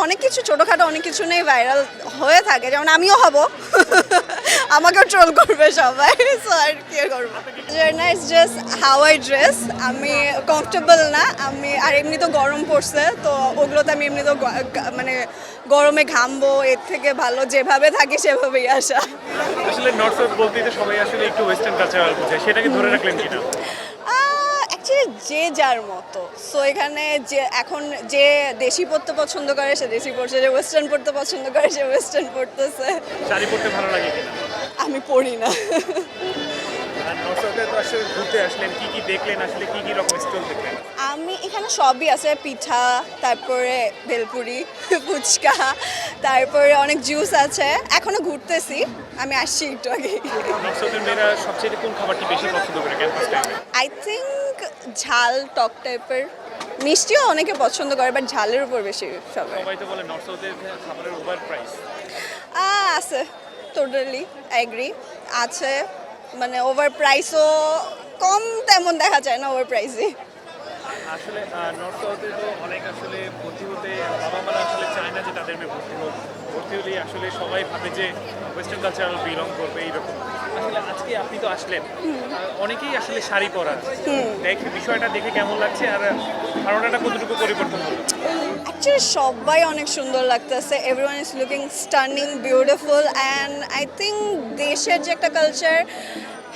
অনেক কিছু ছোটোখাটো অনেক কিছু নেই ভাইরাল হয়ে থাকে, যেমন আমিও হব আমাকেও ট্রোল করবে সবাই, সো আর কি করবো। না it's just how I dress, আমি কমফর্টেবল না আমি, আর এমনি তো গরম পড়ছে, তো ওগুলোতে আমি এমনি তো মানে গরমে ঘামবো, এর থেকে ভালো যেভাবে থাকি সেভাবেই আসা। আসলে নর্থ সাউথ বলতেই তো সবাই আসলে একটু ওয়েস্টার্ন কালচার বোঝে, সেটাকে ধরে রাখলেন কিনা? অ্যাকচুয়ালি যে যার মতো, সো এখানে যে এখন যে দেশি পড়তে পছন্দ করে সে দেশি পড়ছে, যে ওয়েস্টার্ন পড়তে পছন্দ করে সে ওয়েস্টার্ন পড়তেছে। শাড়ি পরতে ভালো লাগে কিনা? আমি পড়ি না। আর নর্থ সাউথে তো আসলে ঘুরতে আসলেন, কি কি দেখলেন, আসলে কি কি রকম স্টল দেখলেন? আমি এখানে সবই আছে, পিঠা, তারপরে ভেলপুরি, ফুচকা, তারপরে অনেক জুস আছে। এখনো ঘুরতেছি, আমি আসছি একটু আগে। নর্থ সাউথের মেয়েরা সবচেয়ে কোন খাবারটি বেশি পছন্দ করে ক্যাম্পাস টাইমে? আই থিঙ্ক ঝাল টক টাইপের, মিষ্টিও অনেকে পছন্দ করে, বাট ঝালের উপর বেশি সবাই। সবাই তো বলে নর্থ সাউথের খাবারের ওভার প্রাইস। আছে, টোটালি অ্যাগ্রি আছে, মানে ওভার প্রাইসও কম তেমন দেখা যায় না, ওভার প্রাইসই। আসলে নর্থ সাউথে তো অনেক আসলে ভর্তি হতে বাবা মারা আসলে চায় না যে তাদের মেয়ে ভর্তি হোক, ভর্তি হলেই আসলে সবাই ভাবে যে ওয়েস্টার্ন কালচারাল বিলং করবে এইরকম। আসলে আজকে আপনি তো আসলেন, অনেকেই আসলে শাড়ি পরা, বিষয়টা দেখে কেমন লাগছে আর ধারণাটা কতটুকু পরিবর্তন হলো? অ্যাকচুয়ালি সবাই অনেক সুন্দর লাগতেছে, everyone is looking stunning beautiful, and I think দেশের যে একটা কালচার,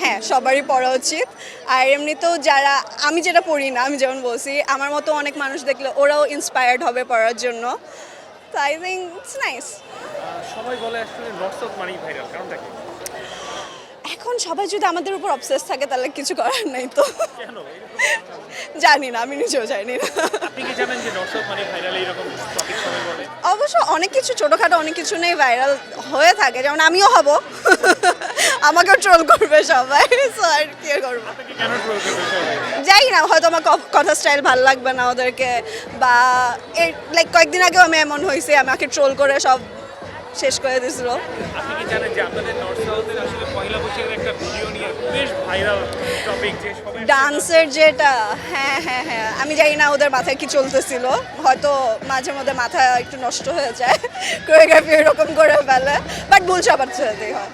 হ্যাঁ সবারই পড়া উচিত। আর এমনিতেও যারা, আমি যেটা পড়ি না, আমি যেমন বলছি আমার মতো অনেক মানুষ দেখলে ওরাও ইন্সপায়ার্ড হবে পড়ার জন্য, তো আই থিঙ্ক ইটস নাইস। সবাই বলে আসলে নর্থ সাউথ মানেই ভাইরাল, কারণটা কি? এখন সবাই যদি আমাদের উপর অবসেস থাকে তাহলে কিছু করার নাই তো। কেন? জানি না, আমি নিজেও জানি না। আপনি কি জানেন যে নর্থ সাউথ মানে ভাইরাল এইরকম টপিক সবাই বলে? অবশ্য অনেক কিছু ছোটোখাটো অনেক কিছু নেই ভাইরাল হয়ে থাকে, যেমন আমিও হব আমাকেও ট্রোল করবে সবাই, সো আর কি করবো। আপনাকে কেন ট্রোল করবে সবাই? যাই না, হয়তো আমার কথা স্টাইল ভালো লাগবে না ওদেরকে, বা লাইক কয়েকদিন আগেও আমি এমন হয়েছে, আমাকে ট্রোল করে সব শেষ করে দিয়েছিল। আপনি কি জানেন যে আপনাদের নর্থ সাউথের আসলে পয়লা বৈশাখের একটা ভিডিও নিয়ে বেশ ভাইরাল টপিক, যে সবাই ডান্সের যেটা, হ্যাঁ হ্যাঁ হ্যাঁ, আমি জানি না ওদের মাথায় কি চলতেছিল, হয়তো মাঝে মধ্যে মাথা একটু নষ্ট হয়ে যায়, কোরিওগ্রাফি এরকম করে ফেলে, বাট ভুল সবার ছেড়েতেই হয়।